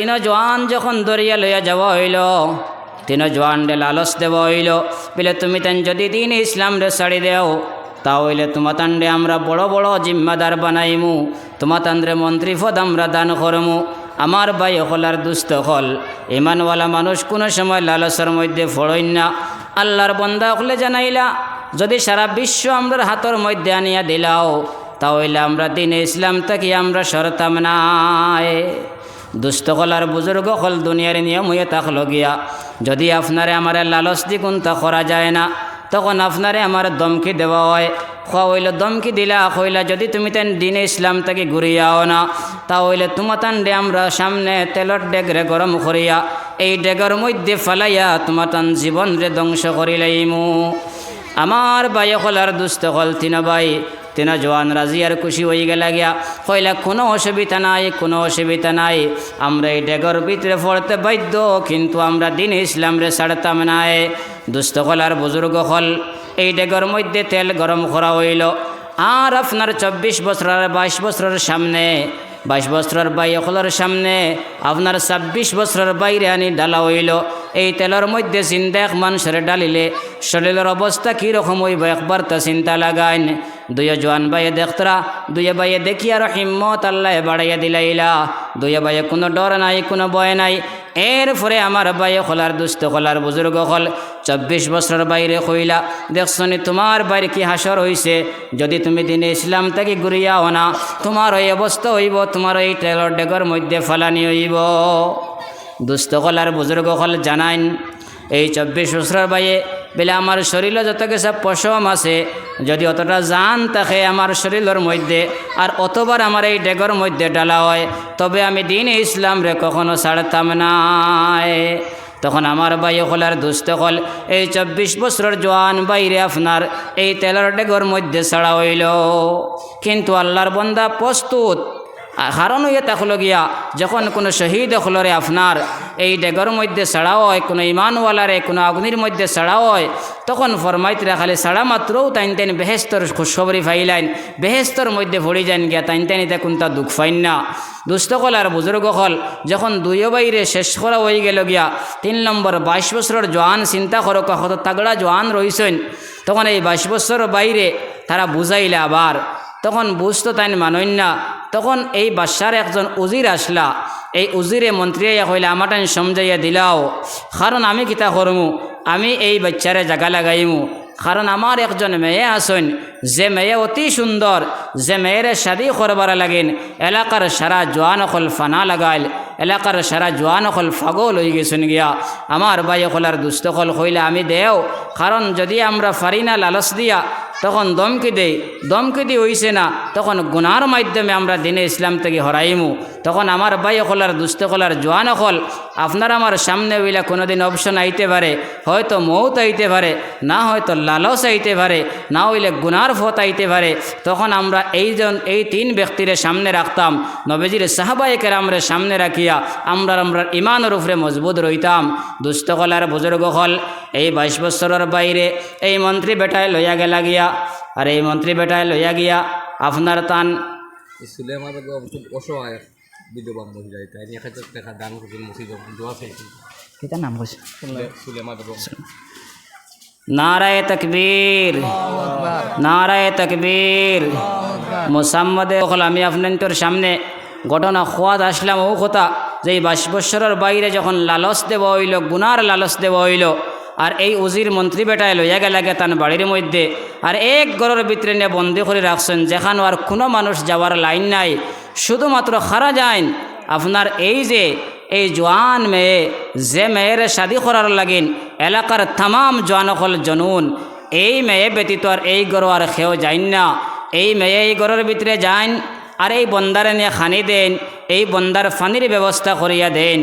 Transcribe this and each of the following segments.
তিন জওয়ান যখন দরিয়া লইয়া যাওয়া হইল, তিন জওয়ান রে লালস দেওয়া হইল, বলে তুমি তেন যদি দিন ইসলাম রে ছাড়ি দেও তাহলে তোমা তান্ডে আমরা বড় বড় জিম্মাদার বানাইমু, তোমা তান্ডে মন্ত্রী পদ আমরা দান করমু। আমার ভাই হলার দুস্থ হল ইমানওয়ালা মানুষ কোনো সময় লালসের মধ্যে ফড়ইন না। আল্লাহর বন্দা হলে জানাইলা যদি সারা বিশ্ব আমরা হাতের মধ্যে আনিয়া দিলাও তাহলে আমরা দিনে ইসলাম থেকে আমরা সরতাম নাই। দুস্থ হলার বুজুর্গ হল দুনিয়ার নিয়ম হয়ে থাকলো গিয়া যদি আপনারে আমার লালস দ্বিগুণ তা করা যায় না, তখন আপনারে আমার দমকি দেওয়া হয়। খোয়া হইল দমকি দিলা হইলা যদি তুমি তেন দিনে ইসলাম থেকে ঘুরিয়াও না তাহলে তোমার তান্ডে আমরা সামনে তেলর ডেগরে গরম করিয়া এই ডেগর মধ্যে ফালাইয়া তোমার তান জীবন রে ধ্বংস করিলাইমু। আমার ভাই হলার দুস্থ হল তিন ভাই তিন জওয়ান রাজি আর খুশি হয়ে গেলা গিয়া কইলা কোনো অসুবিধা নাই, কোনো অসুবিধা নাই, আমরা এই ডেগর ভিতরে পড়তে বাধ্য কিন্তু আমরা দিন ইসলাম রে ছাড়তাম নাই। দুস্থ হল আর বুজুর্গ হল এই ডেগর মধ্যে তেল গরম করা হইল। আর আপনার 24 বছর আর 22 বছরের সামনে 22 বছরের ভাই হলের সামনে আপনার 26 বছরের বাইরে আনি ডালা হইল। এই তেলের মধ্যে চিন্তা এক মানুষের ডালিলে শরীরের অবস্থা কীরকম হইব একবার তা চিন্তা লাগাইন। দুয়ে জওয়ান ভাইয়ে দেখতরা, দুয়ে ভাইয়ে দেখি আর হিম্মত আল্লাহ বাড়াইয়া দিলাইলা। দুয়ে ভাইয়ে কোনো ডর নাই, কোনো ভয় নাই। এরপরে আমার ভাইয়ে হলার দুস্থ হলার বুজুর্গ হল 24 বছরের বাইরে কইলা দেখছনি তোমার বাইরে কি হাসর হইছে, যদি তুমি দিনে ইসলাম থেকে ঘুরিয়াও না তোমার এই অবস্থা হইব, তোমার এই তেলর ডেগর মধ্যে ফালানি হইব। দুস্থ হলার বুজুর্গ হল জানাইন এই 24 বছরের বাইয়ে বলে আমার শরীরে যত কিছু পশম আছে যদি অতটা জান থাকে আমার শরীরের মধ্যে আর অতবার আমার এই ডেগর মধ্যে ডালা হয় তবে আমি দিন ইসলাম রে কখনো ছাড়তাম না। তখন আমার ভাই হলার দুস্থ হল এই 24 বছরের জওয়ান বাইরে আপনার এই তেলের ডেগর মধ্যে ছাড়া হইল, কিন্তু আল্লাহর বন্দা প্রস্তুত। কারণ হইয়া থাকলো গিয়া যখন কোনো শহীদ হলরে আপনার এই ডেগর মধ্যে ছাড়া হয়, কোনো ইমানওয়ালারে কোনো অগ্নির মধ্যে ছাড়া হয়, তখন ফরমাইতরা খালি ছাড়া মাত্রও তাইন তাইন বেহেস্তর খুশখবরি ফাইলাইন, বেহেস্তর মধ্যে ভরি যান গিয়া তাইন তাইন এটা কোনটা দুঃখ ফাইন না। দুস্থ হল আর বুজুর্গ হল যখন দুইও বাইরে শেষ করা হয়ে গেল গিয়া 3 নম্বর 22 বছরের জওয়ান চিন্তা করো কত তাগড়া জওয়ান রইছেন, তখন এই 22 বছরের বাইরে তারা বুঝাইলে আবার তখন বুঝতো তাই মানইন না। তখন এই বাদশার একজন উজির আসলা, এই উজিরে মন্ত্রী হইলে আমাটাই সমঝাইয়া দিলাও, কারণ আমি কিতা করমু, আমি এই বাচ্চারে জায়গা লাগাইমু, কারণ আমার একজন মেয়ে আসেন যে মেয়ে অতি সুন্দর, যে মেয়ের শাদি করবার লাগেন এলাকার সারা জওয়ান অকল ফানা লাগাইল, এলাকার সারা জওয়ান অকল ফাগল হয়ে গেছেন গিয়া। আমার ভাই অকলার দুস্থ কল হইলে আমি দেও, কারণ যদি আমরা পারি না লালস দিয়া তখন দমকি দেই, দমকি দিয়ে হইছে না তখন গুনার মাধ্যমে আমরা দিনে ইসলাম থেকে হরাইমু। তখন আমার ভাই অকলার দুস্থ কলার জওয়ান অকল আপনার আমার সামনে হইলে কোনোদিন অপশন আইতে পারে, হয়তো মৌত আইতে পারে, না হয়তো লালস আইতে পারে, না হইলে গুনার ফত আইতে পারে। তখন আমরা এই 3 ব্যক্তিরে সামনে রাখতাম, নবীজির সাহাবায়ে কেরামরে সামনে রাখিয়া আমরা ইমানের উপরে মজবুত রইতাম। দুস্থ কলার বুজুর্গ হল এই 22 বছরের বাইরে এই মন্ত্রী বেটায় লইয়া গেলা গিয়া, আর এই মন্ত্রী বেটায় লইয়া গিয়া আপনার তান সুলেমান অসহায় বিধবা মহিলা তাই নিয়ে দেখা দান করছেন মসজিদ দোয়া চাইছেন, কিতা নাম কইছে সুলেমান নারায়ে তাকবীর, নারায়ে তাকবীর। মুসাম্মদে হল আমি আপনার সামনে ঘটনা খোয়াদ আসলাম ও কথা যে এই 22 বছরের বাইরে যখন লালস দেব হইল, গুনার লালস দেব হইল, আর এই উজির মন্ত্রী বেটায় লইয়া গেলাগে তার বাড়ির মধ্যে, আর এক ঘরের ভিতরে নিয়ে বন্দি করে রাখছেন যেখানে আর কোনো মানুষ যাওয়ার লাইন নাই, শুধুমাত্র খারা যাইন আপনার এই জওয়ান মেয়ে, যে মেয়ের শাদি করার লাগিন এলাকার তামাম জওয়ান হল জনুন, এই মেয়ে ব্যতীত আর এই ঘর আর খেয়েও যাইন না। এই মেয়ে এই ঘরের ভিতরে যাইন আর এই বন্দারে নিয়ে খানি দেন, এই বন্দার ফানির ব্যবস্থা করিয়া দেন।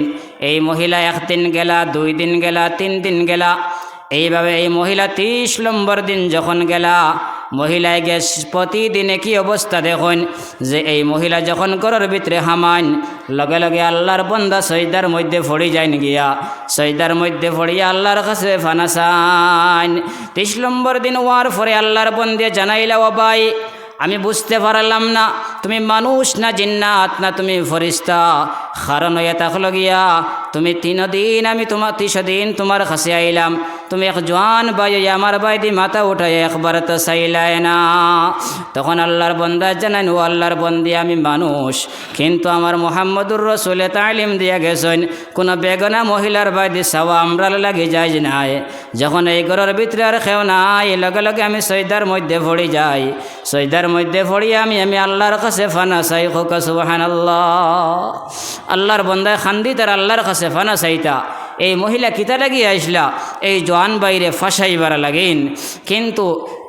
এই মহিলা 1 দিন গেলা, 2 দিন গেলা, 3 দিন গেলা, এইভাবে এই মহিলা 30 নম্বর দিন যখন গেলা, মহিলায় গেছ প্রতিদিনে কি অবস্থা দেখুন যে এই মহিলা যখন ঘরের ভিতরে হামান লগে লগে আল্লাহর বন্দা সজদার মধ্যে পড়ি যায়ন গিয়া, সজদার মধ্যে পড়িয়া আল্লাহর কাছে ফানাসান। 30 নম্বর দিন হওয়ার পরে আল্লাহর বন্দে জানাইলা, ও ভাই আমি বুঝতে পারলাম না তুমি মানুষ না জিন্নাত না তুমি ফরিস্তা। কারণ হইয়া থাকলো গিয়া তুমি 3 দিন আমি তোমার 30 দিন তোমার কাছে আইলাম, তুমি এক জওয়ান ভাই আমার ভাই দি মাথা উঠাই একবার তো চাইলাই না। তখন আল্লাহর বন্দা জানেন, ও আল্লাহর বন্দি আমি মানুষ, কিন্তু আমার মুহাম্মদুর রাসূলে তালিম দিয়া গেছেন কোনো বেগনা মহিলার ভাই দি চাওয়া আমরা লাগি যায় নাই। যখন এই ঘরের ভিতরে আর কেউ নাই, লগে লগে আমি সজদার মধ্যে পড়ি যাই, সজদার মধ্যে পড়ি আমি আল্লাহর কাছে ফানা চাই। হোক সুবহানাল্লাহ। আল্লাহর বন্দায় খান্দি তার আল্লাহর কাছে ফানা চাইতা। এই মহিলা কিতা লাগিয়ে আসলা এই জওয়ান বাইরে ফাঁসাইবার লাগেন। কিন্তু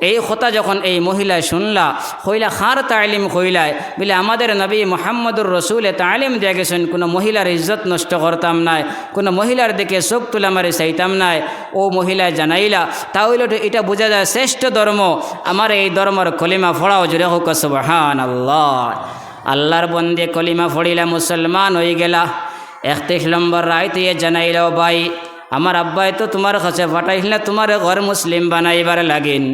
এই কথা যখন এই মহিলা শুনলা, কইলা খার তালিম কইলায় বলে আমাদের নবী মুহাম্মদুর রাসূলে তালিম দিয়ে গেছেন কোনো মহিলার ইজ্জত নষ্ট করতাম নাই, কোনো মহিলার দিকে চোখ তুলা মারি চাইতাম নাই। ও মহিলা জানাইলা তাহলে এটা বোঝা যায় শ্রেষ্ঠ ধর্ম আমার এই ধর্মর কলিমা ফড়াও জোরে হোক সুবহানাল্লাহ। আল্লাহর বন্দে কলিমা ফড়িলা মুসলমান হয়ে গেলা। 31 নম্বর রাইতে জানাইল, ভাই আমার আব্বাই তো তোমার কাছে পাঠাইল তোমার ঘর মুসলিম বানাইবার লাগেন,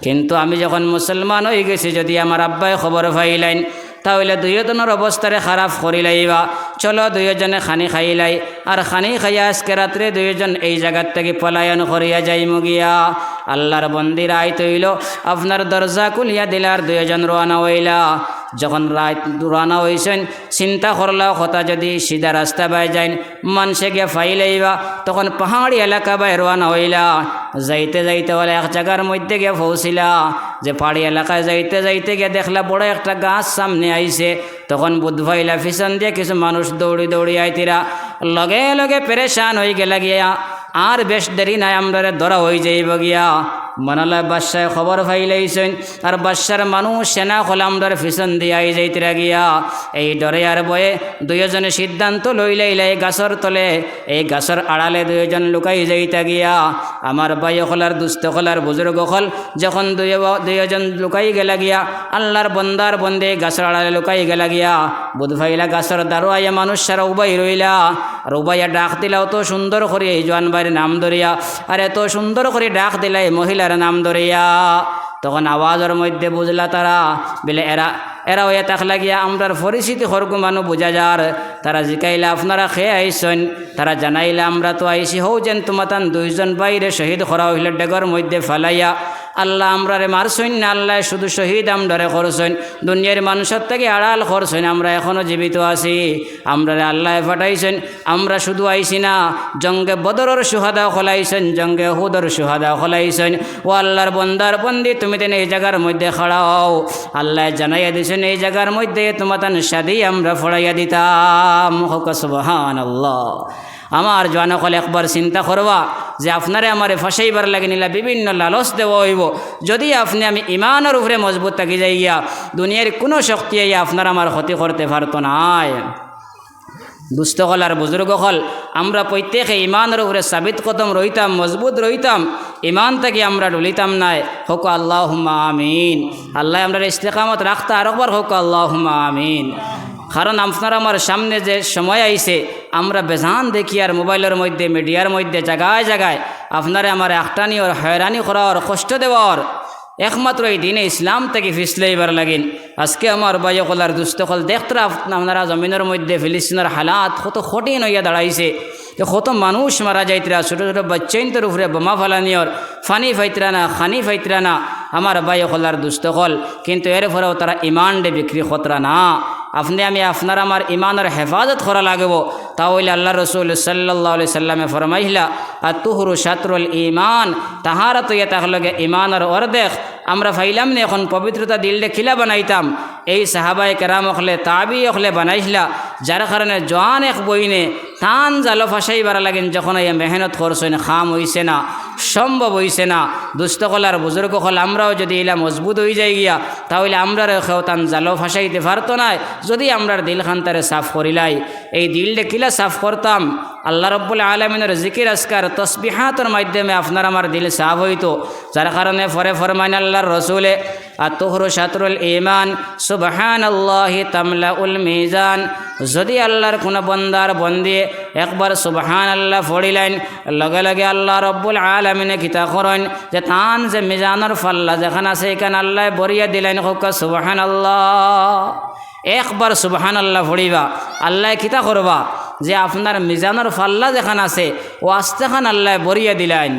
কিন্তু আমি যখন মুসলমান হয়ে গেছি যদি আমার আব্বাই খবর পাইলেন তাহলে দুইজনের অবস্থারে খারাপ করিলাইবা। চলো দুইজনে খানি খাইলাই, আর খানি খাইয়া আজকে রাত্রে দুইজন এই জায়গার থেকে পলায়ন করিয়া যাইমু গিয়া। আল্লাহর বন্দির আইত হইল, আপনার দরজা খুলিয়া দিলার দুইজন রওনা হইলা। যখন রাত রানা হয়েছেন চিন্তা করলাও কথা যদি সিধা রাস্তা বাই যাইন মানুষে গিয়ে ফাইলাইবা, তখন পাহাড়ি এলাকা বাই রওনা হইলা। যাইতে যাইতে বলে এক জায়গার মধ্যে গিয়ে পৌঁছিলা, যে পাহাড়ি এলাকায় যাইতে যাইতে গিয়ে দেখলা বড় একটা গাছ সামনে আইছে। তখন বুধ ভাইলা পিছন দিয়ে কিছু মানুষ দৌড়ি দৌড়ি আইতিরা, লগে লগে পেরেশান হয়ে গেলা গিয়া। আর বেশ দেরি নাই আমরা ধরা হয়ে যাইব গিয়া। মানালা বাদশায় খবর ফাইলাইছেন, আর বাদশার মানুষ সেনা খোলামদার পিছন দিয়ে আই যাইতিরা গিয়া। এই ডরে আর বয়ে দুইজনে সিদ্ধান্ত লইলাইলা এই গাছর তলে, এই গাছর আড়ালে দুইজন লুকাই যাইতা গিয়া। আমার ভাই হলার দুস্থ হলার বুজুর্গ হল যখন দুইজন লুকাই গেলা গিয়া, আল্লাহর বন্দার বন্দে গাছর আড়ালে লুকাই গেলা গিয়া। বুধ ভাইলা গাছর দারোয়াইয়া মানুষ সারা উবাই রইলা, আর উবাইয়া ডাক দিলাও তো সুন্দর করে এই জোয়ান ভাইয়ের নাম ধরিয়া, আর এত সুন্দর করে ডাক দিলা এই মহিলার নাম ধরিয়া। তখন আওয়াজের মধ্যে বুঝলা তারা বলে এরা হইয়া থাকলা গিয়া আমরার পরিস্থিতি হরকু মানুষ বোঝা যার। তারা জিকাইলা আপনারা খেয়ে আইসন, তারা জানাইলা আমরা তো আইসি হও যেন তোমাতান দুইজন বাইরে শহীদ করা হইলে ডেগর মধ্যে ফালাইয়া। আল্লাহ আমরারে মারছইন না, আল্লাহ শুধু শহীদ আমরারে করছইন, দুনিয়ার মানুষের থেকে আড়াল করছইন, আমরা এখনও জীবিত আছি। আমরারে আল্লাহ ফাটাইছেন, আমরা শুধু আইসি না, জঙ্গে বদরের সুহাদা খোলাইছেন, জঙ্গে হুদর সুহাদা খোলাইছেন। ও আল্লাহর বন্দার বন্দি তুমি তেন এই জায়গার মধ্যে খাড়াও। আল্লাহ জানাইয়া দিছেন এই জায়গার মধ্যে তোমাতান শাদি আমরা ফড়াইয়া দিতাম। হোক সুবহানাল্লাহ। আমার জওয়ানকল একবার চিন্তা করবা যে আপনারে আমারে ফাঁসাইবার লাগে নিলা বিভিন্ন লালচ দেওয়া হইব। যদি আপনি আমি ইমানের উপরে মজবুত থাকি যাই গিয়া দুনিয়ার কোনো শক্তি আপনার আমার ক্ষতি করতে পারত নাই। দুস্থ হল আর বুজুর্গ হল আমরা প্রত্যেকে ইমানের উপরে সাবিত কদম রইতাম, মজবুত রইতাম, ইমান থেকে আমরা ডুলিতাম নাই। হোক আল্লাহুম্মা আমিন। আল্লাহ আমরা ইস্তেকামত রাখতে আরেকবার হোক আল্লাহুম্মা আমিন। কারণ আপনার আমার সামনে যে সময় আইছে আমরা বেজান দেখি আর মোবাইলের মধ্যে মিডিয়ার মধ্যে জায়গায় জায়গায় আপনারা আমার একটানি ওর হয়রানি করার কষ্ট দেওয়ার একমাত্র এই দিনে ইসলাম থেকে ফিসলাইবার লাগিন। আজকে আমার বাইকলার দুস্থকল দেখতরা আপনারা জমিনের মধ্যে ফিলিস্তিনের হালাত কত কঠিন হইয়া দাঁড়াইছে। কত মানুষ মারা যাইতরা, ছোটো ছোটো বাচ্চাইনদের উপরে বোমা ফালানিয়র, ফানি ফাইতরা না, খানি ফাইতরা না আমার বাইকলার দুস্থকল। কিন্তু এরপরেও তারা ইমান ডে বিক্রি খতরা না। আপনি আমি আপনার আমার ইমানের হেফাজত করা লাগব। তাহলে আল্লাহ রসুল সাল্লাল্লাহু আলাইহি সাল্লামে ফরমাইলা আর তুহরু শাতরুল ইমান, তাহারা তো ইয়ে তাহলে ইমানের অর্ধেক। আমরা ফাইলাম না এখন পবিত্রতা দিলডে খিলা বানাইতাম, এই সাহাবায়ে কেরাম হলে তাবি হলে বানাইছিলা, যার কারণে জোয়ান এক বইনে টান জালো ফাঁসাইবার লাগেন। যখন এই মেহনত করছেন খাম হইছে না, সম্ভব হইছে না। দুস্থ কলার বুজুর্গ হল আমরাও যদি এলা মজবুত হয়ে যাই গিয়া তাহলে আমরার খেও টান জালো ফাঁসাইতে পারতো না। যদি আমরার দিল খান্তারে সাফ করিলাই, এই দিলডে কিলা সাফ করতাম আল্লাহ রব্বুল আলমিনের জিকির আসকার তসবিহাতর মাধ্যমে আপনার আমার দিল সাফ হইতো, যার কারণে ফরে ফরমান আল্লাহর রসুলে আত্মহরু শাতরুল ইমান সুবহানাল্লাহি তামলাউল মিজান। যদি আল্লাহর কোনো বন্দার বন্দি একবার সুবহানাল্লাহ পড়িলেন, লগে লগে আল্লাহ রব্বুল আলমিনে কিতা করেন যে তান যে মিজানোর ফাল্লা যেখানে আছে এখানে আল্লাহ বরিয়া দিলেন হোক সুবহানাল্লাহ। একবার সুবহানাল্লাহ পড়িবা আল্লাহ কিতা করবা যে আপনার মিজানোর ফাল্লা যেখানে আছে ও আস্তেখান আল্লাহ বরিয়া দিলেন।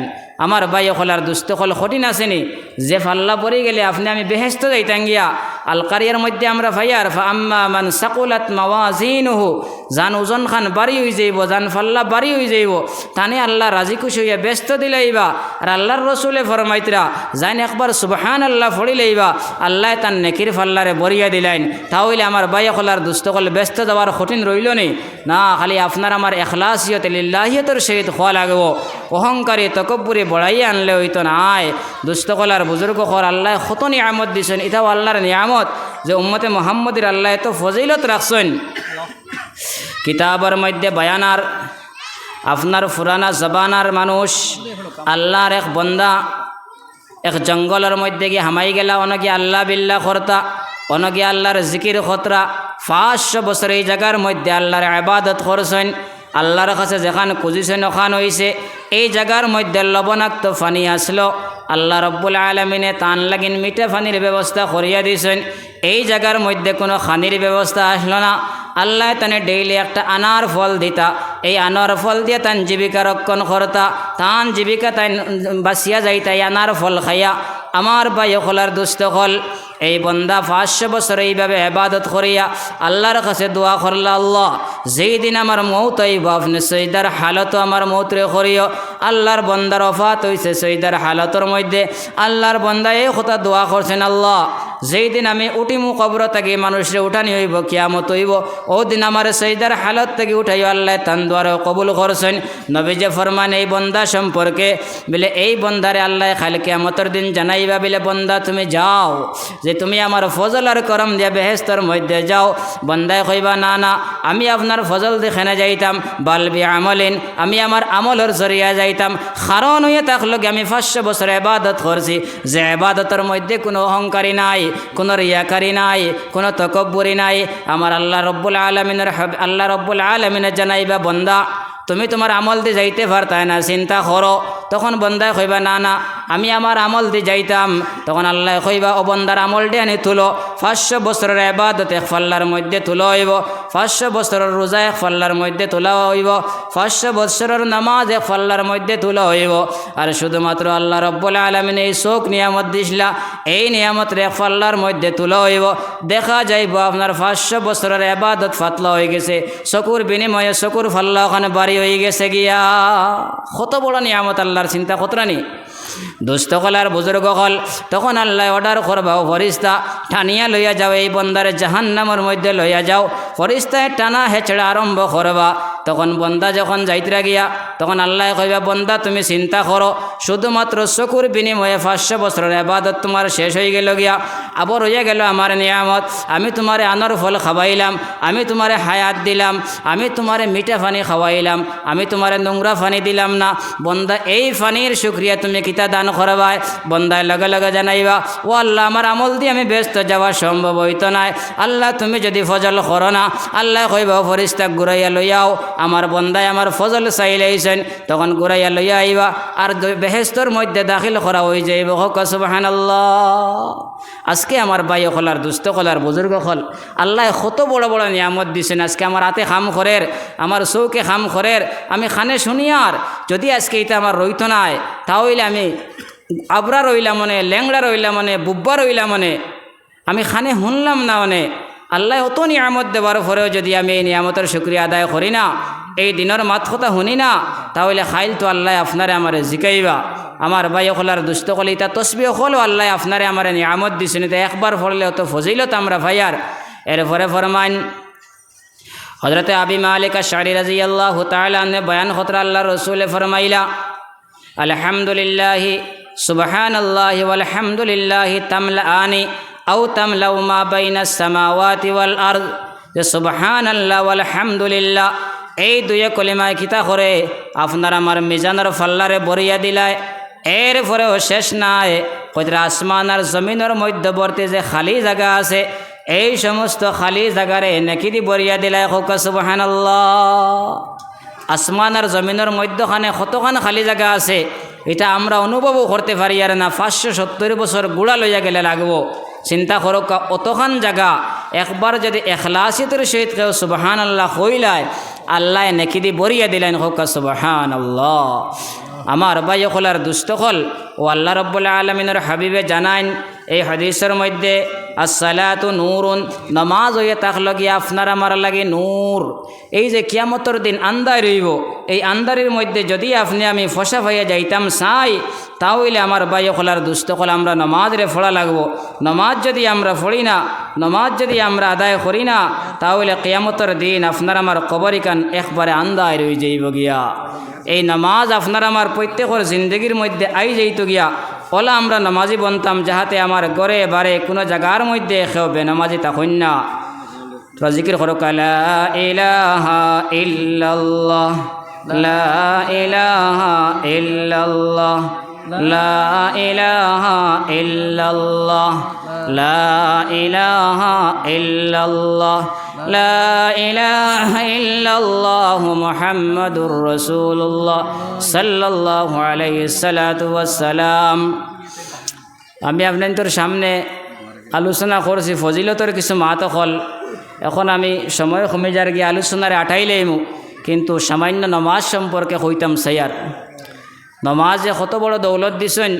আমার ভাই হলার দুস্থ হল কঠিন আসেনি যে ফাল্লা পড়ে গেলে আপনি আমি বেহেস্ত যাইতাম গিয়া। আল কারিয়ার মধ্যে আমরা ভাইয়ার আম্মা মান সাকুলাত মাওয়াজিনুহু, জান ওজন খান বাড়ি হয়ে যাইব, জান ফাল্লা বাড়ি হয়ে যাইব, তানে আল্লাহ রাজি খুশি হইয়া ব্যস্ত দিলাইবা। আর আল্লাহর রসুলে ফরমাইতরা জান একবার সুবহানাল্লাহ পড়িলাইবা আল্লাহ তার নেকির ফাল্লারে বরিয়া দিলেন। তাহলে আমার ভাই হলার দুস্থ হল ব্যস্ত যাওয়ার কঠিন রইল নি না, খালি আপনার আমার এখলাসিয়ত লিল্লাহিয়তর সহিত হওয়া লাগব। অহংকারী তকব্বুরি বড়াইয়া আনলে হইতো না। আয় দুস্থ কলার বুজুর্গ কর আল্লাহ কত নিয়ামত দিছেন, এটাও আল্লাহর নিয়ামত যে উম্মতে মুহাম্মদের আল্লাহ এত ফজিলত রাখছেন। কিতাবের মধ্যে বয়ানার আপনার ফুরানা জবানার মানুষ আল্লাহর এক বন্দা এক জঙ্গলের মধ্যে গিয়ে হামাই গেলা, অনকে আল্লাহ বিল্লাহ করতা, অনকে আল্লাহর জিকির খতরা 500 বছর এই জায়গার মধ্যে আল্লাহর ইবাদত করছেন। আল্লাহর কাছে যেখানে খুঁজিছেন ওখান হইছে। এই জায়গার মধ্যে লবণাক্ত পানি আসলো, আল্লাহ রব্বুল আলমিনে তান লাগিন মিঠা পানির ব্যবস্থা করিয়া দিয়েছেন। এই জায়গার মধ্যে কোনো খানির ব্যবস্থা আসলো না। আল্লাহ তানে ডেইলি একটা আনার ফল দিতা, এই আনার ফল দিয়ে তান জীবিকা রক্ষণ করতা, তান জীবিকা তাই বাঁচিয়া যাইতা এই আনার ফল খাইয়া। আমার ভাই হলার দুস্থ হল এই বন্দা 500 বছর এইভাবে ইবাদত করিয়া আল্লাহর কাছে দোয়া করলা, আল্লাহ যেই দিন আমার মৌত হইব আপনি সৈদার হালত আমার মৌতরে করিও। আল্লাহর বন্দার ওফাত হইছে সৈদার হালতর মধ্যে আল্লাহর বন্দা এই কথা দোয়া করছেন, আল্লাহ যেই দিন আমি উঠিমু কবর থেকে মানুষরে উঠানি হইব কিয়ামত হইব, ও দিন আমার সৈদার হালত থেকে উঠাইও। আল্লাহ তান দোয়ারে কবুল করছেন। নবীজে ফরমান এই বন্দা সম্পর্কে বলে এই বন্দারে আল্লাহ খাল কিয়ামতের দিন জানাইবা বলে বন্দা তুমি যাও যে তুমি আমার ফজল আর করম দিয়া বেহেস্তর মধ্যে যাও। বন্দায় কইবা না না আমি আপনার ফজল দেখে যাইতাম, বালবি আমলেন আমি আমার আমলের জরিয়া যাইতাম। কারণ হয়ে থাকলো আমি 500 বছর ইবাদত করছি, যে ইবাদতের মধ্যে কোনো অহংকারী নাই, কোনো রিয়াকারী নাই, কোনো তকব্বুরি নাই। আমার আল্লাহ রব্বুল আলমিনের জানাইবা বন্দা তুমি তোমার আমল দিয়ে যাইতে পারতাই না, চিন্তা করো। তখন বন্দায় কইবা না না আমি আমার আমল দিয়ে যাইতাম। তখন আল্লাহ কইবা ও বন্দার আমল দিয়ে আনি তুলো। 500 বছরের ইবাদত এক ফাল্লার মধ্যে তুলো হইব, 500 বছরের রোজা এক ফাল্লার মধ্যে তোলা হইব, 500 বছরের নামাজ এক ফাল্লার মধ্যে তোলা হইব। আর শুধুমাত্র আল্লাহ রব্বুল আলামিন এই শোক নিয়ামত দিছিলা, এই নিয়ামত এক ফাল্লার মধ্যে তোলা হইব। দেখা যাইব আপনার 500 বছরের ইবাদত ফাতলা হয়ে গেছে, চকুর বিনিময়ে চকুর ফাল্লা ওখানে বাড়ি হয়ে গেছে গিয়া। কত বড় নিয়ামত আল্লাহর চিন্তা কতরানি। দুস্থ কলার বুজুর্গ হল তখন আল্লাহ অর্ডার করবা ও ফরিস্তা টানিয়া লইয়া যাও, এই বন্দারে জাহান্নামের মধ্যে লইয়া যাও। ফরিস্তায় টানা হেঁচড়া আরম্ভ করবা। তখন বন্দা যখন যাইতরা গিয়া তখন আল্লাহ কইবা বন্দা তুমি চিন্তা করো, শুধুমাত্র চকুর বিনিময়ে 500 বছরের ইবাদত তোমার শেষ হয়ে গেল গিয়া, আবার হইয়া গেল আমার নিয়ামত। আমি তোমারে আনার ফল খাওয়াইলাম, আমি তোমারে হায়াত দিলাম, আমি তোমারে মিঠা পানি খাওয়াইলাম, আমি তোমারে নোংরা পানি দিলাম না। বন্দা এই পানির শুক্রিয়া তুমি কিতা দান করবাই? বন্দায় লগে লগে জানাইবা ও আল্লাহ আমার আমল দিয়ে আমি ব্যস্ত যাওয়া সম্ভব হইতো নাই, আল্লাহ তুমি যদি ফজল করো না। আল্লাহ কইবা ফরিস্তা ঘুরাইয়া লইয়াও, আমার বন্দায় আমার ফজল চাইলেইছেন। তখন ঘুরাইয়া লইয়া আইবা আর বেহেস্তর মধ্যে দাখিল করা হয়ে যাইব। হোক সুবহানাল্লাহ। আজকে আমার ভাই হলার দুস্থ হলার বুজুর্গ হল আল্লাহ কত বড় বড় নিয়ামত দিছেন। আজকে আমার হাতে খাম করের, আমার চৌকে খাম করের, আমি খানে শুনিয়ার যদি আজকে এটা আমার রইত নাই তাহলে আমি আবরা রইলাম মনে, ল্যাংড়া রইলাম মনে, বুব্বা রইলাম মনে, আমি খানে শুনলাম না মনে। আল্লাহ অত নিয়ামত দেওয়ার পরেও যদি আমি এই নিয়ামতের শুক্রিয়া আদায় করি না, এই দিনের মাত কথা শুনি না, তাহলে খাইল তো আল্লাহ আপনারে আমারে জিকাইবা। আমার ভাই হলার দুস্থ কলি তা তসবি হলো আল্লাহ আপনারে আমারে নিয়ামত দিছেন, তা একবার পড়লে অত ফজিলত আমরা ভাইয়ার। এরপরে ফরমান হযরতে আবি মালিক আশআরী রাদিয়াল্লাহু তাআলা আনহু বয়ান খতরা আল্লাহ রাসূল ফরমাইলা আলহামদুলিল্লাহি সুবহানাল্লাহি ওয়াল হামদুলিল্লাহি তামলাআনি আও তামলাউ মা বাইনাস সামাওয়াতি ওয়াল আরদ। যে সুবহানাল্লাহ ওয়াল হামদুলিল্লাহ এই দুয়ে কলিমায় কিতা করে আপনার আমার মিজানের ফাল্লারে বরিয়া দিলায়। এরপরেও শেষ নাই, কইরা আসমান আর জমিনের মধ্যবর্তী যে খালি জায়গা আছে এই সমস্ত খালি জায়গারে নেকি দি বরিয়া দিলায়। হোক সুবহানাল্লাহ। আসমান আর জমিনের মধ্যখানে কতখান খালি জায়গা আছে এটা আমরা অনুভবও করতে পারি আর না। 570 বছর গুড়া লইয়া গেলে লাগবো। চিন্তা করো অতখান জায়গা একবার যদি এখলাসিতের সহিত কেউ সুবহানাল্লাহ কইলায় আল্লাহ নেকি দি বরিয়া দিলেন। হোক সুবহানাল্লাহ। আমার ভাই হলার দুষ্ট হল ও আল্লাহ রাব্বুল আলামিনের হাবিবে জানাইন এই হাদিসের মধ্যে আসসালাতু নূরুন, নামাজ হইয়া থাকলো গিয়া আপনার আমার লাগে নূর। এই যে কিয়ামতের দিন আন্ধার রইব, এই আন্ধারের মধ্যে যদি আপনি আমি ফসা হইয়া যাইতাম চাই তাহলে আমার ভাই হলার দুষ্ট হল আমরা নামাজরে ফোড়া লাগবো। নামাজ যদি আমরা ফড়ি না, নামাজ যদি আমরা আদায় করি না তাহলে কিয়ামতের দিন আপনার আমার কবরিকান একবারে আন্ধার রয়ে যাইব গিয়া। এই নামাজ আপনার আমার প্রত্যেকের জিন্দগির মধ্যে আই যাইত গিয়া। ওলা আমরা নামাজি বনতাম যাহাতে আমার ঘরে বারে কোনো জায়গার মধ্যে কেউ বেনামাজি তখন না। তো জিকির করো লা ইলাহা ইল্লাল্লাহ, লা ইলাহা ইল্লাল্লাহ, লা ইলাহা ইল্লাল্লাহ, লা ইলাহা ইল্লাল্লাহ, লা ইলাহা ইল্লাল্লাহু মুহাম্মাদুর রাসূলুল্লাহ সাল্লাল্লাহু আলাইহি সাল্লাতু ওয়াসসালাম। আমি আপনাদের সামনে আলোচনা করছি ফজিলতর কিছু মাত হল। এখন আমি সময় কমে যার গিয়ে আলোচনারে আটাইলেইমু, কিন্তু সামান্য নমাজ সম্পর্কে হইতাম সাইয়ার। নমাজে কত বড় দৌলত দিছেন।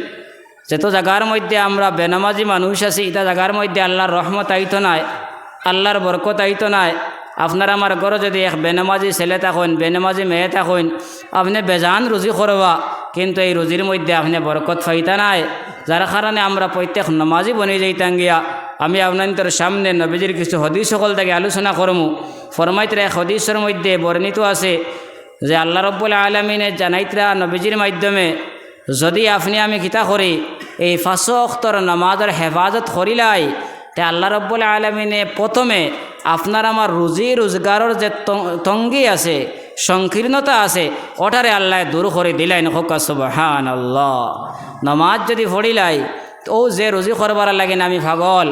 যেত জায়গার মধ্যে আমরা বেনামাজি মানুষ আছি এটা জায়গার মধ্যে আল্লাহর রহমত আইতো নাই, আল্লাহর বরকত আইতো নাই। আপনার আমার ঘরে যদি এক বেনামাজি ছেলে থাকেন, বেনামাজি মেয়ে থাকেন, আপনি বেজান রুজি করবা কিন্তু এই রুজির মধ্যে আপনি বরকত পাইতা নাই। যার কারণে আমরা প্রত্যেক নমাজি বনে যাইতাম গিয়া। আমি আপনাদের সামনে নবীজির কিছু হদিস সকল থেকে আলোচনা করমু। ফরমাইতরা এক হদিসের মধ্যে বর্ণিত আছে যে আল্লাহ রাব্বুল আলামিনে জানাইতরা নবীজির মাধ্যমে যদি আপনি আমি কিতা করি এই 5 ওয়াক্তের নামাজের হেফাজত করিলাই তে আল্লাহ রাব্বুল আলামিনে প্রথমে আপনার আমার রুজি রোজগারের যে তঙ্গি আছে, সংকীর্ণতা আছে, ওটারে আল্লাহ দূর করে দিলেন। হোক সুবহানাল্লাহ। নামাজ যদি পড়িলাই ও যে রুজি করবার লাগে না আমি পাগল,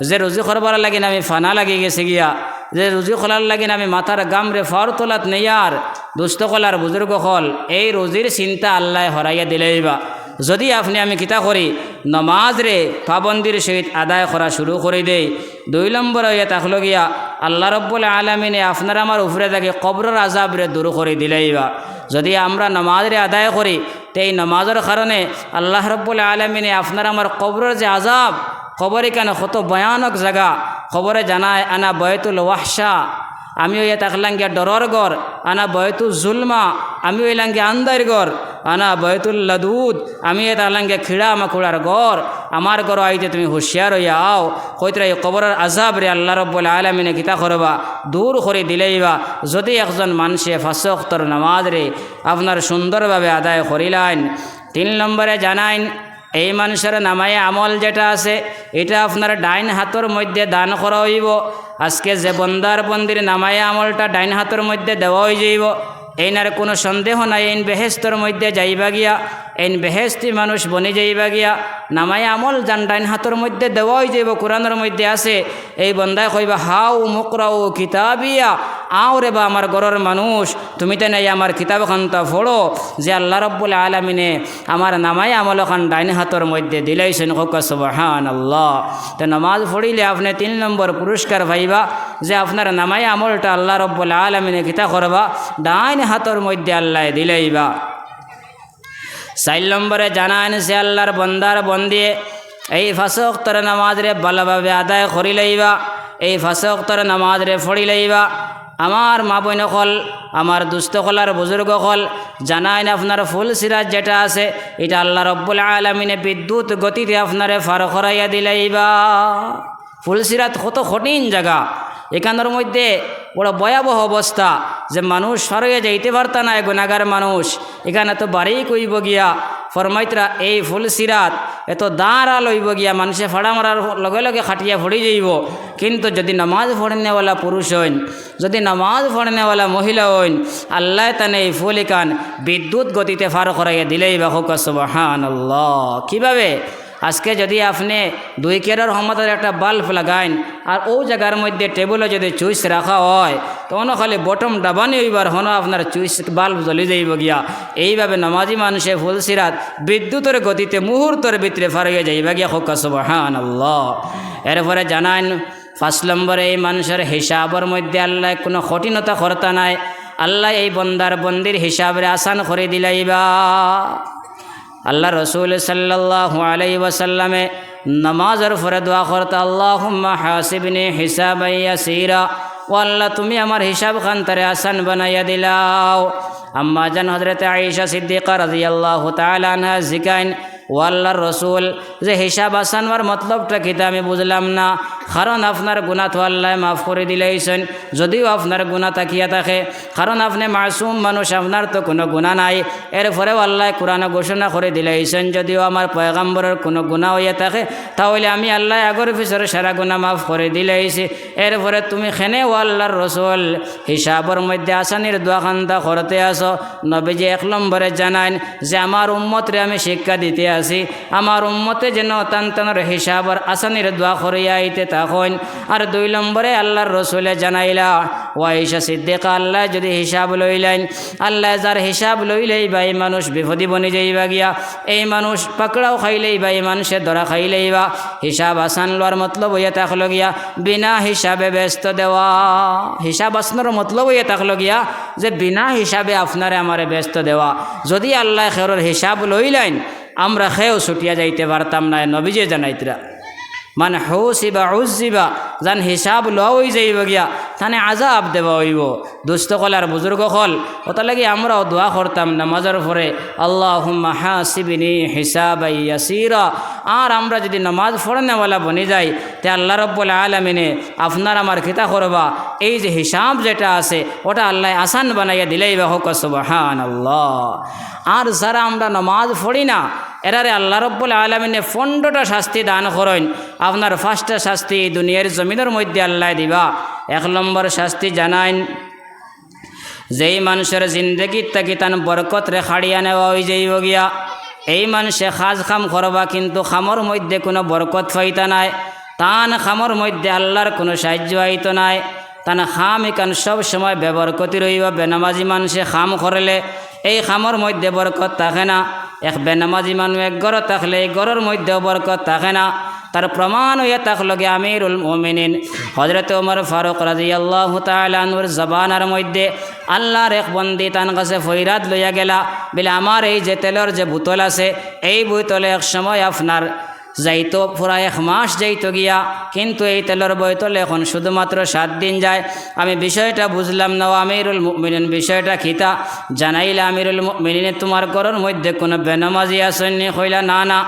যে রুজি করবার লাগে না আমি ফানা লাগি গেছে গিয়া, যে রুজি খোলার লাগে না আমি মাথার গামরে ফার তোলাত নেয়ার দুস্থ কলার বুজুর্গ হল, এই রুজির চিন্তা আল্লাহ হরাইয়া দিলেইবা। যদি আপনি আমি কিতা করি নমাজ রে পাবন্দির সহিত আদায় করা শুরু করে দেই, 2 নম্বর হইয়া থাকলো গিয়া আল্লাহ রাব্বুল আলামিনে আপনার আমার উপরে থাকে কবরের আযাব রে দূর করে দিলেইবা। যদি আমরা নমাজ রে আদায় করি তো এই নমাজের কারণে আল্লাহ রাব্বুল আলামিনে আপনার আমার কবরের যে আযাব, কবরে কেন কত ভয়ানক জায়গা, খবরে জানায় আনা বয়তুল ওয়াহশা, আমি হইয়া থাকলাম গিয়া ডরর ঘর, আনা বয়তুল জুলমা, আমি হইলাম গিয়া আন্দার ঘর, আনা বয়তুল লাদুদ, আমি হইয়া থাকলাম গিয়া খিড়া মাকুড়ার ঘর। আমার ঘর আইতে তুমি হুঁশিয়ার হইয়া আও। কইতরা এই কবরের আযাব রে আল্লাহ রাব্বুল আলামিনে কিতা করবা দূর করে দিলেইবা। যদি একজন মানুষে 5 ওয়াক্তের নামাজ রে আপনার সুন্দরভাবে আদায় করিলেন। 3 নম্বরে জানাইন এই মানুষের নামায় আমল যেটা আছে এটা আপনার ডাইন হাতের মধ্যে দান করা হইব। আজকে যে বন্দার বন্দির নামায় আমলটা ডাইন হাতের মধ্যে দেওয়া হয়ে যাইব, এইনার কোনো সন্দেহ নাই এই বেহেস্তর মধ্যে যাইবা গিয়া, এই বেহেস্তি মানুষ বনে যাইবা গিয়া। নামায় আমল যান ডাইন হাতের মধ্যে দেওয়া হয়ে যাইব, কোরআনের মধ্যে আছে। এই বন্দায় কইবা হাউ মুকরাউ কিতাবিয়া, আও রে বা আমার ঘরের মানুষ তুমি তো নাই আমার কিতাবখানটা পড়ো যে আল্লাহ রাব্বুল আলামিনে আমার নামায় আমল খান ডাইন হাতের মধ্যে দিলাইছেন। হোক সুবহানাল্লাহ। তো নামাজ পড়িলে আপনি 3 নম্বর পুরস্কার পাইবা যে আপনার নামায় আমলটা আল্লাহ রাব্বুল আলামিনে কিতা করবা ডাইন হাতের মধ্যে আল্লাহ দিলাইবা। 4 নম্বরে জানান যে আল্লাহর বন্দার বন্দিয়ে এই 5 ওয়াক্তের নামাজ রে ভালোভাবে আদায় করিলাইবা, এই 5 ওয়াক্তের নামাজ রে পড়িলাইবা। আমার মা বোন হল, আমার দুস্থ হলার বুজুর্গ হল, জানাইন আপনার ফুল সিরাজ যেটা আছে এটা আল্লাহ রাব্বুল আলামিনে বিদ্যুৎ গতিতে আপনারে ফার করাইয়া দিলাইবা। ফুল সিরাত কত কঠিন জায়গা, এখানের মধ্যে বড় ভয়াবহ অবস্থা যে মানুষ ফার হয়ে যাইতে পারত না, গুনাহগার মানুষ এখানে তো বাড়ি কইব গিয়া ফরমাইতরা এই ফুল সিরাত এত দাঁড়া লইব গিয়া মানুষে ফাড়া মারার লগে লগে খাটিয়া ফড়ি যাইব, কিন্তু যদি নামাজ পড়নেওয়ালা পুরুষ হইন, যদি নামাজ পড়নেওয়ালা মহিলা হইন, আল্লাহ তানে এই ফুল ইকান বিদ্যুৎ গতিতে ফার করাইয়া দিলেই বা হোক সুবহানাল্লাহ। কীভাবে? আজকে যদি আপনি 2 কেরোর ক্ষমতার একটা বাল্ব লাগাইন আর ও জায়গার মধ্যে টেবিলে যদি চুইস রাখা হয় তখন খালি বটম ডাবানি হইবার হন আপনার চুইস বাল্ব জ্বলি যাইব গিয়া। এইভাবে নামাজি মানুষে ফুল সিরাত বিদ্যুতের গতিতে মুহূর্তের ভিতরে ফার হয়ে যাইবা গিয়া হোক সুবহানাল্লাহ। এরপরে জানান 5 নম্বরে এই মানুষের হিসাবের মধ্যে আল্লাহ কোনো কঠিনতা করতা নাই, আল্লাহ এই বন্দার বন্দির হিসাবে আসান করে দিলাইবা। আল্লাহ রসুল সাল্লাল্লাহু আলাইহি ওয়াসাল্লামে নামাজের পরে দোয়া করতে, আল্লাহুম্মা হাসিবনি হিসাবান ইয়াসীরা, ও আল্লাহ তুমি আমার হিসাব খানতারে আসান বানাইয়া দিলাও। আম্মা জান হযরত আয়েশা সিদ্দিকা রাদিয়াল্লাহু তাআলা আনহা জিকাইন, ও আল্লাহর রসুল যে হিসাব আসানোর মতলবটা কিতা আমি বুঝলাম না, কারণ আপনার গুনাহ তো আল্লাহ মাফ করে দিলেইছেন, যদিও আপনার গুনাহ তাকিয়া থাকে, কারণ আপনি মাসুম মানুষ, আপনার তো কোনো গুনাহ নাই। এরপরেও আল্লাহ কোরআনে ঘোষণা করে দিলেইছেন যদিও আমার পয়গম্বরের কোনো গুনাহ হইয়া থাকে তাহলে আমি আল্লাহ আগর পিছরে সারা গুনাহ মাফ করে দিলেইছি। এরপরে তুমি খেনে ও আল্লাহর রসুল হিসাবের মধ্যে আসানির দোয়া খান্তা করতে আসো। নবীজি 1 নম্বরে জানান যে আমার উম্মতরে আমি শিক্ষা দিতে আসি, আমার উম্মতে যেন তান্তনের হিসাবর আসানির দোয়া করিয়া আইতে তখন। আর 2 নম্বরে আল্লাহর রসুলে জানাইলা ওয়াইশা সিদ্দিকা, আল্লাহ যদি হিসাব লইলেন, আল্লাহ যার হিসাব লইলেই বা এই মানুষ বিপদী বনি যাইবা গিয়া, এই মানুষ পাকড়াও খাইলেই বা এই মানুষের ধরা খাইলেই বা হিসাব আসান লওয়ার মতলব হইয়া থাকলো গিয়া বিনা হিসাবে ব্যস্ত দেওয়া। হিসাব আসানোর মতলব হইয়া থাকলো গিয়া যে বিনা হিসাবে আপনারে আমারে ব্যস্ত দেওয়া। যদি আল্লাহ খেরোর হিসাব লইলেন আমরা খেয়েও ছুটিয়া যাইতে পারতাম না। নবীজে জানাইতরা মানে হুসিবা উজ্জিবা, যান হিসাব লওয়া হয়ে যাইব গিয়া তানে আজাব দেওয়া হইব। দুস্থ কল আর বুজুর্গ কল ওটা লাগি আমরাও দোয়া করতাম নামাজের পরে, আল্লাহুম্মা হাসিবনি হিসাবান ইয়াসীরা। আর আমরা যদি নামাজ পড়নেওয়ালা বনি যাই তে আল্লাহ রাব্বুল আলামিনে আপনার আমার খিতা করবা এই যে হিসাব যেটা আছে ওটা আল্লাহ আসান বানাইয়া দিলেই বা হোক সুবহানাল্লাহ। আর যারা আমরা নামাজ পড়ি না এরারে আল্লাহ রাব্বুল আলামিনে 15টা শাস্তি দান করেন। আপনার 5টা শাস্তি দুনিয়ার জমিনের মধ্যে আল্লাহ দিবা। 1 নম্বর শাস্তি জানাইন, যেই মানুষের জিন্দগির তাকি তান বরকত রে খাড়িয়া নেওয়া হয়ে যাইব গিয়া, এই মানুষে খাজ খাম করবা কিন্তু খামর মধ্যে কোনো বরকত পাইতা নাই, তান খামর মধ্যে আল্লাহর কোনো সাহায্য আইতো নাই, তান খাম ইকান সব সময় বেবরকতি রইব। বেনামাজি মানুষে খাম করলে এই খামর মধ্যে বরকত থাকে না। এক বেনামাজি মানুষ এক ঘর থাকলে এই ঘরের মধ্যেও বরকত থাকে না। তার প্রমাণ হইয়া থাকলো গিয়ে আমিরুল মুমিনিন হযরত ওমর ফারুক রাদিয়াল্লাহু তাআলা আনহুর জবানের মধ্যে আল্লাহর এক বন্দি তান কাছে ফয়রাত লইয়া গেলা, বলে আমার এই যে তেলের যে বোতল আছে এই বোতলে এক সময় আপনার যাইতো পুরা 1 মাস যাইতো গিয়া, কিন্তু এই তেলের বোতলে এখন শুধুমাত্র 7 দিন যায়। আমি বিষয়টা বুঝলাম না। আমিরুল মুমিনিন বিষয়টা খিতা জানাইলে, আমিরুল মুমিনিন তোমার ঘরের মধ্যে কোনো বেনামাজি আসেননি? কইলা না না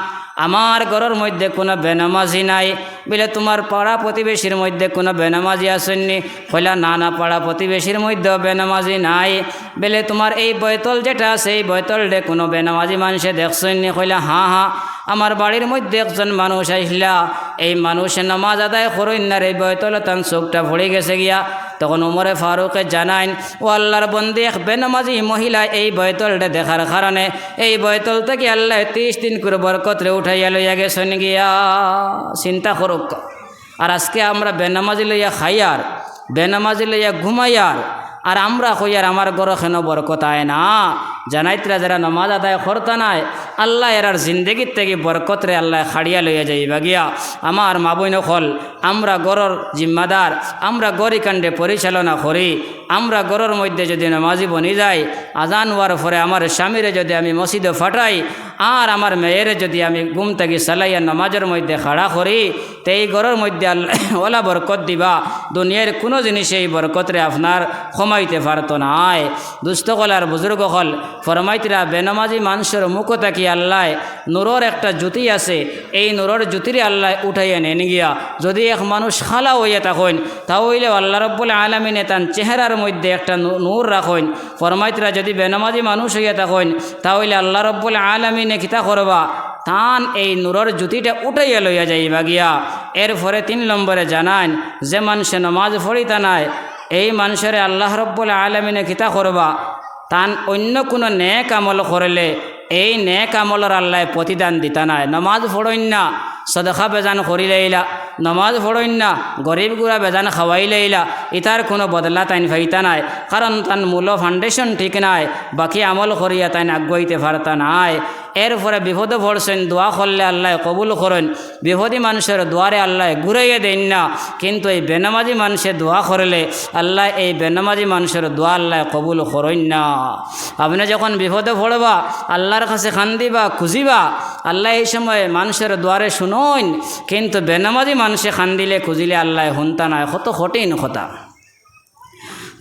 আমার ঘরের মধ্যে কোনো বেনামাজি নাই। বলে তোমার পাড়া প্রতিবেশীর মধ্যে কোনো বেনামাজি আসেননি? কইলা না না পাড়া প্রতিবেশীর মধ্যেও বেনামাজি নাই। বলে তোমার এই বোতল যেটা আছে এই বোতলটা কোনো বেনামাজি মানুষে দেখছেননি? কইলা হ্যাঁ হ্যাঁ আমার বাড়ির মধ্যে একজন মানুষ আসলা, এই মানুষে নামাজ আদায় করেন না, এই বোতলে তার চোখটা ভরে গেছে গিয়া। তখন ওমরে ফারুকে জানাইন ও আল্লাহর বন্দি এক বেনামাজি মহিলা এই বোতলটা দেখার কারণে এই বোতল থেকে আল্লাহ 30 দিন করে বরকতরে উঠাইয়া লইয়া গেছেন গিয়া। চিন্তা করুক। আর আজকে আমরা বেনামাজি লইয়া খাইয়ার, বেনামাজি লইয়া ঘুমাইয়ার, আর আমরা কইয়ার আমার ঘর কেন বরকত আয় না। জানাইতরা যারা নামাজ আদায় করতা নাই আল্লাহ এরার জিন্দগির থেকে বরকতরে আল্লাহ খাড়িয়া লইয়া যাইবা গিয়া। আমার মা বইন হল আমরা গরর জিম্মাদার, আমরা গরি কাণ্ডে পরিচালনা করি। আমরা গরর মধ্যে যদি নামাজি বনি যাই, আজান হওয়ার পরে আমার স্বামীরে যদি আমি মসজিদে ফাটাই আর আমার মেয়েরে যদি আমি ঘুম থেকে চালাইয়া নামাজের মধ্যে খাড়া করি, তো এই গরর মধ্যে আল্লাহ ওলা বরকত দিবা। দুনিয়ার কোনো জিনিসে এই বরকতরে আপনার কমাইতে পারত নাই। দুস্থ কল আর বুজুর্গ হল ফরমাইতরা বেনামাজি মানুষের মুখ তাকি গিয়া আল্লাহ নূরের একটা জ্যোতি আছে, এই নূরের জ্যোতিরে আল্লাহ উঠাইয়া নেন গিয়া। যদি এক মানুষ খালা হইয়া থাকেন তাহলে আল্লাহ রাব্বুল আলামিনে তার চেহারার মধ্যে একটা নূর রাখেন। ফরমাইতরা যদি বেনামাজি মানুষ হইয়া থাকেন তাহলে আল্লাহ রাব্বুল আলামিনে কিতা করবা, তান এই নূরের জ্যোতিটা উঠাইয়া লইয়া যাইবা গিয়া। এরপরে 3 নম্বরে জানান যে মানুষে নমাজ পড়িতা নাই এই মানুষের আল্লাহ রাব্বুল আলামিনে কিতা করবা, তান অন্য কোনো নেক আমল করলে এই নেক আমলের আল্লাহ প্রতিদান দিতা নাই। নমাজ পড়ইন না, সদকা বেজান করি লইলা, নমাজ পড়ইন না, গরিব গুড়া বেজান খাওয়াই লইলা, ইতার কোনো বদলা তাইন ফাইতা নাই, কারণ তান মূল ফাউন্ডেশন ঠিক নাই, বাকি আমল করিয়া তাইন আগুয়াইতে পারতা নাই। এরপরে বিপদে পড়ছেন, দোয়া করলে আল্লাহ কবুল করেন, বিপদী মানুষের দোয়ারে আল্লাহ ঘুরাইয়া দেন না, কিন্তু এই বেনামাজি মানুষের দোয়া করলে আল্লাহ এই বেনামাজি মানুষের দোয়া আল্লাহ কবুল করেন না। আপনি যখন বিপদে পড়বা আল্লাহর কাছে খান্দিবা খুঁজিবা, আল্লাহ এই সময় মানুষের দোয়ারে শুনুন, কিন্তু বেনামাজি মানুষে খান্দিলে খুঁজিলে আল্লাহ শুনতা নাই। কত কঠিন কথা।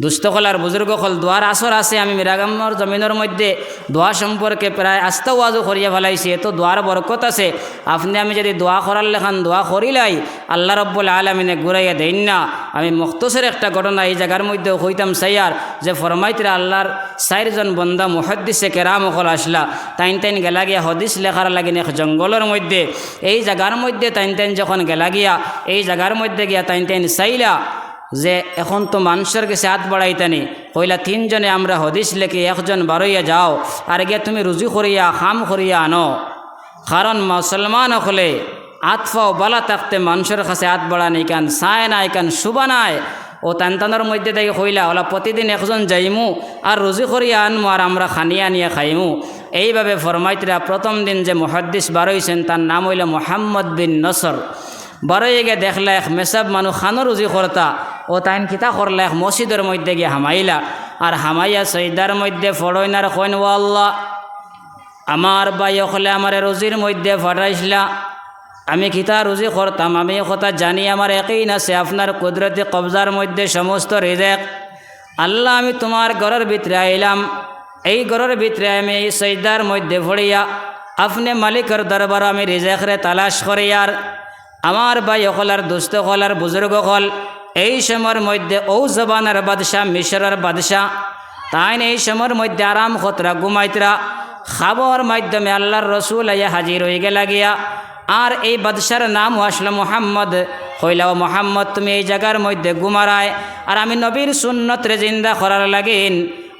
দুস্থকলার বুজুর্গকল দোয়ার আসর আছে। আমি মিরাগামর জমিনের মধ্যে দোয়া সম্পর্কে প্রায় আস্থা ওয়াজও করিয়া ফেলাইছি। এত দোয়ার বরকত আছে। আপনি আমি যদি দোয়া করার লেখান দোয়া করিলাই আল্লাহ রাব্বুল আলামিনে ঘুরাইয়া দেন না। আমি মুখতসের একটা ঘটনা এই জায়গার মধ্যে কইতাম সাইয়ার, যে ফরমাইতরা আল্লাহর 4 জন বন্দা মুহাদ্দিসে কেরাম হল আসলা, তাইন গেলা গিয়া হদিস লেখার লাগিন এক জঙ্গলের মধ্যে। এই জায়গার মধ্যে তাইন যখন গেলা গিয়া এই জায়গার মধ্যে গিয়া তাইন চাইলা যে এখন তো মানুষের কাছে হাত বাড়াইতানি, কইলা 3 জনে আমরা হদিস লেখি, 1 জন বারইয়া যাও আর গিয়া তুমি রুজু করিয়া খাম করিয়া আনো, কারণ মুসলমান হলে আতফাও বালা থাকতে মানুষের কাছে হাত বাড়ানি কান চায় নাই কান শুবা নাই। ও তানতানোর মধ্যে থেকে কইলা ওলা প্রতিদিন 1 জন যাইমু আর রুজু করিয়া আনমু আর আমরা খানিয়া নিয়ে খাইমু। এইভাবে ফরমাইতরা প্রথম দিন যে মুহাদ্দিস বারইছেন তার নাম হইল মুহাম্মদ বিন নসর। বারোই গিয়ে দেখলা এক মেসাব মানুষ খানো রুজি করতা, ও তাইন কিতা করলা এক মসজিদের মধ্যে গিয়ে হামাইলা, আর হামাইয়া সৈদার মধ্যে ফড়ইনার কইন ও আল্লাহ আমার বাই হলে আমার রুজির মধ্যে ফাটাইছিলা, আমি কিতা রুজি করতাম, আমি কথা জানি আমার একই আছে আপনার কুদরতি কবজার মধ্যে সমস্ত রিজেক। আল্লাহ আমি তোমার ঘরের ভিতরে আইলাম, এই ঘরের ভিতরে আমি এই সৈদার মধ্যে ফড়িয়া আপনি মালিকের দরবার আমি রিজেকরে তালাশ করিয়ার আমার ভাই হলার দোস্ত হলার বুজুর্গ হল এই সময়ের মধ্যে ও জবানের বাদশাহ মিশরের বাদশাহ তাই এই সময়ের মধ্যে আরাম খতরা ঘুমাইতরা খাবার মাধ্যমে আল্লাহর রসুল আইয়া হাজির হয়ে গেলা গিয়া। আর এই বাদশার নাম আসলো মোহাম্মদ। কইলা ও মোহাম্মদ তুমি এই জায়গার মধ্যে ঘুমারায়, আর আমি নবীর সুন্নতরে জিন্দা করার লাগিন,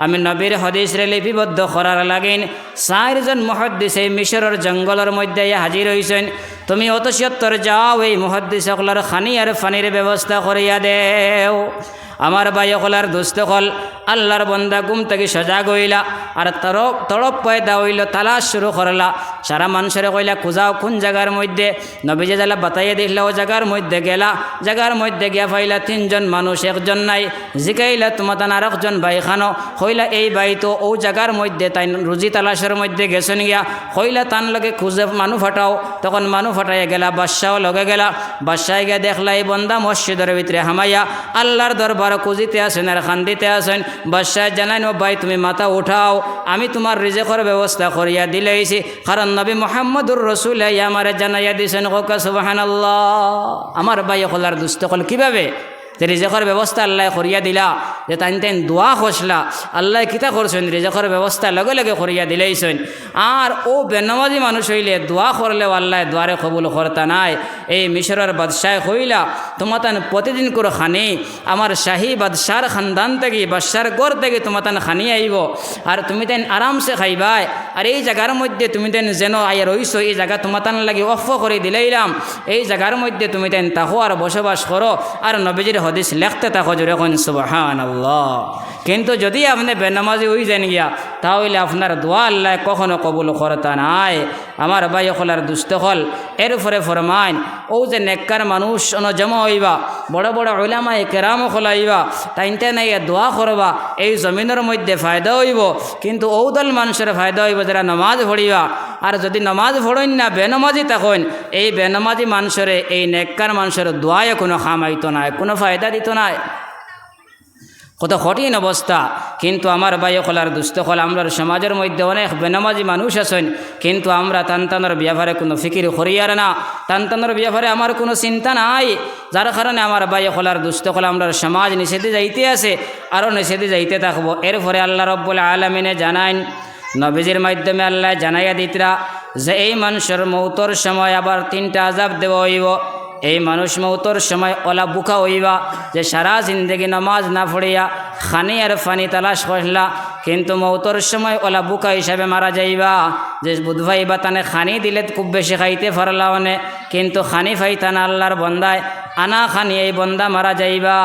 আমি নবীর হদিসরে লিপিবদ্ধ করার লাগিন 4 জন মুহাদ্দিস এই মিশরের জঙ্গলের মধ্যে হাজির হইছেন। তুমি অত সত্তর যাও এই মুহাদ্দিস সকলের খানি আর ফানির ব্যবস্থা করিয়া দেও। আমার ভাই সকলার দুস্থ হল আল্লাহর বন্দা ঘুম থেকে সজাগ হইলা আর তড়প পয়দা হইল, তালাশ শুরু করলা। সারা মানুষের কইলা খুঁজাও কোন জায়গার মধ্যে, নবীজে জ্বালা বাতাইয়া দিলা ও জায়গার মধ্যে গেলা, জায়গার মধ্যে গিয়া পাইলা 3 জন মানুষ, 1 জন নাই। জিকাইলা তোমার তান আর 1 জন ভাই খানো, কইলা এই ভাই তো ও জায়গার মধ্যে তাই রুজি তালাশের মধ্যে গেছেন গিয়া, কইলা তান লগে খুঁজে মানু ফাটাও। তখন মানু ফাটাইয়া গেলা, বাদশাও লগে গেলা, বাদশাহ গিয়া দেখলা এই বন্দা মসজিদের ভিতরে হামাইয়া আল্লাহর দরবার খুঁজিতে আসেন আর খান্দিতে আসেন। বাদশাহ জানাইন ও ভাই তুমি মাথা উঠাও, আমি তোমার রিজেকের ব্যবস্থা করিয়া দিলেইছি, কারণ নবী মুহাম্মদুর রাসূল আমারে জানাইয়া দিয়েছেন। কোকা সুবহানাল্লাহ। আমার ভাই হলার দুস্থ হল কিভাবে যে রিজেকের ব্যবস্থা আল্লাহ করিয়া দিলা, যে তাইন দোয়া খসলা আল্লাহ কিতা করছেন রিজেকের ব্যবস্থা লগে লগে করিয়া দিলেইছেন। আর ও বেনামাজি মানুষ হইলে দোয়া করলেও আল্লাহ দোয়ারে কবুল করতা নাই। এই মিশরের বাদশাহ হইলা তোমার তান প্রতিদিন করে খানি, আমার শাহী বাদশার খানদান থেকে বাদশার গড় থেকে তোমার তান খানি আইব, আর তুমি তাই আরামসে খাইবাই। আর এই জায়গার মধ্যে তুমি তাই যেন আইয়া রইছো, এই জায়গা তোমার তান লাগি অফ করে দিলাইলাম, এই জায়গার মধ্যে তুমি তাই তাকো আর বসবাস করো আর নবীজির হদিস লেখতে থাকো, জোরে কোন সুবহানাল্লাহ। কিন্তু যদি আপনি বেনামাজি হয়ে যান গিয়া তাহলে আপনার দোয়া আল্লাহ কখনো কবুল করতা নাই। আমার ভাই হলার দুস্থ হল এরপরে ফরমাইন ও যে নেককার মানুষ জমা হইবা, বড় বড় উলামায়ে কেরাম হলাইবা, তাইনতে নাই দোয়া করবা, এই জমিনের মধ্যে ফায়দা হইব। কিন্তু ও দল মানুষের ফায়দা হইব যারা নমাজ পড়িবা। আর যদি নমাজ পড়েন না বেনমাজি তখন এই বেনমাজি মানুষের এই নেককার মানুষের দোয়ায় কোনো খামাইতো নাই, কোনো ফায়দা দিত নাই। কত কঠিন অবস্থা। কিন্তু আমার ভাই হলার দুস্থ হল আমরার সমাজের মধ্যে অনেক বেনামাজি মানুষ আছেন, কিন্তু আমরা তানতানোর ব্যাপারে কোনো ফিকির করিয়ার না, তানতানোর ব্যাপারে আমার কোনো চিন্তা নাই। যার কারণে আমার ভাই হলার দুস্থ হল আমরার সমাজ নিষেধে যাইতে আছে, আরও নিষেধে যাইতে থাকবো। এরপরে আল্লাহ রব্বুল আলামিনে জানাইন, নবীজির মাধ্যমে আল্লাহ জানাইয়া দিতরা যে এই মানুষের মৌতর সময় আবার 3টা আযাব দেওয়া হইব। এই মানুষ মৌতর সময় ওলা বুকা হইবা যে সারা জিন্দগি নামাজ না পড়িয়া খানি আর ফানি তালাশ করলা, কিন্তু মৌতর সময় ওলা বুকা হিসাবে মারা যাইবা যে বুধভাইবা তানে খানি দিলে খুব বেশি খাইতে পারলাও নে, কিন্তু খানি ফাইতানা আল্লাহর বন্দায় আনা খানি এই বন্দা মারা যাইবা।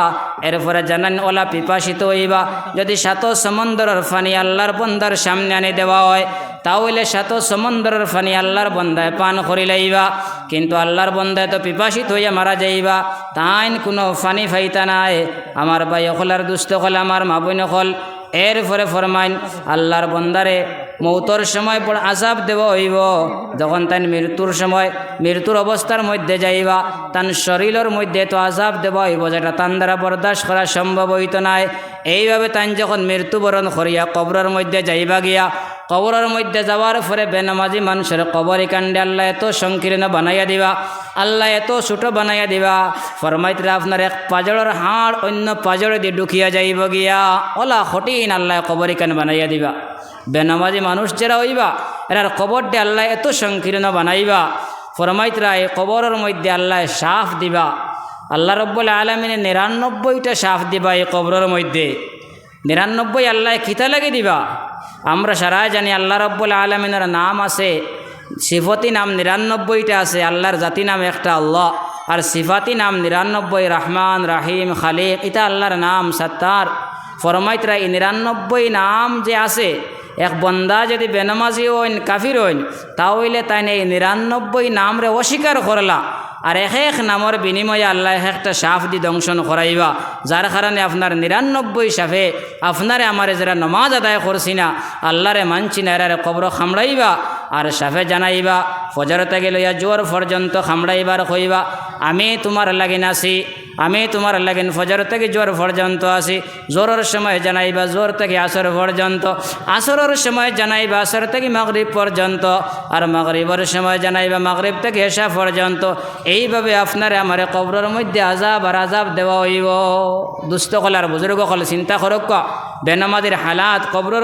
এরপরে জানান ওলা পিপাসিত হইবা, যদি 7 সমুদ্রের ফানি আল্লাহর বন্দার সামনে আনি দেওয়া হয় তাহলে 7 সমুদ্রের ফানি আল্লাহর বন্দায় পান করি লাইবা, কিন্তু আল্লাহর বন্দায় তো পিপাসিত হইয়া মারা যাইবা, তাইন কোনো ফানি ফাইতা নাই। আমার ভাই অকলার দুস্থ হল আমার মা বোন হল, এরপরে ফরমাইন আল্লাহর বন্দারে মৌতর সময় বড় আযাব দেব হইব। যখন তাই মৃত্যুর সময় মৃত্যুর অবস্থার মধ্যে যাইবা, তান শরীরের মধ্যে তো আযাব দেব হইব যেটা তান দ্বারা বরদাস্ত করা সম্ভব হইত নাই। এইভাবে তাই যখন মৃত্যুবরণ করিয়া কবরের মধ্যে যাইবা গিয়া, কবরের মধ্যে যাওয়ার পরে বেনামাজি মানুষের কবর কাণ্ডে আল্লাহ এত সংকীর্ণ বানাইয়া দিবা, আল্লাহ এত ছোট বানাইয়া দিবা, ফরমাইতরা আপনার এক পাজরের হাড় অন্য পাজরে দিয়ে ঢুকিয়া যাইব গিয়া, ওলা কঠিন আল্লাহ কবর কান বানাইয়া দিবা। বেনামাজি মানুষ যারা হইবা এরার কবরটি আল্লাহ এত সংকীর্ণ বানাইবা, ফরমাইতরা এই কবরের মধ্যে আল্লাহ সাফ দিবা। আল্লাহ রব্বুল আলামিনে 99টা সাফ দিবা এই কবরের মধ্যে। 99 আল্লাহ খিতা লাগি দিবা। আমরা সারা জানি আল্লাহ রব্বুল আলামিনের নাম আছে, সিফতি নাম 99টা আছে, আল্লাহর জাতি নাম একটা আল্লাহ, আর সিফাতি নাম 99, রহমান রাহিম খালিক, এটা আল্লাহর নাম সত্তার। ফরমাইতরা এই 99 নাম যে আছে, এক বন্দা যদি বেনামাজি হইন কাফির হইন তাহলে তাই এই 99 নামরে অস্বীকার করলা, আর এক নামের বিনিময়ে আল্লাহ একটা সাফ দি দংশন করাইবা, যার কারণে আপনার 99 সাফে আপনারে আমারে যারা নমাজ আদায় করছি না, আল্লাহরে মানছি না, এরারে কবর খামড়াইবা, আর সাফে জানাইবা ফজর থেকে লইয়া জোর পর্যন্ত খামড়াইবার কইবা আমি তোমার লাগিন আছি, আমি তোমার লাগিন ফজর থেকে জোর পর্যন্ত আসি। জোরের সময় জানাইবা জোর থেকে আসর পর্যন্ত, আসরের সময় জানাইবা আসর থেকে মাগরিব পর্যন্ত, আর মাগরিবের সময় জানাইবা মাগরিব থেকে এশা পর্যন্ত। এইভাবে আপনারে আমারে কবরের মধ্যে আযাব আর আযাব দেওয়া হইব। দুস্থ কলার বুজুর্গ কল চিন্তা করক বেনামাজির হালাত কবরের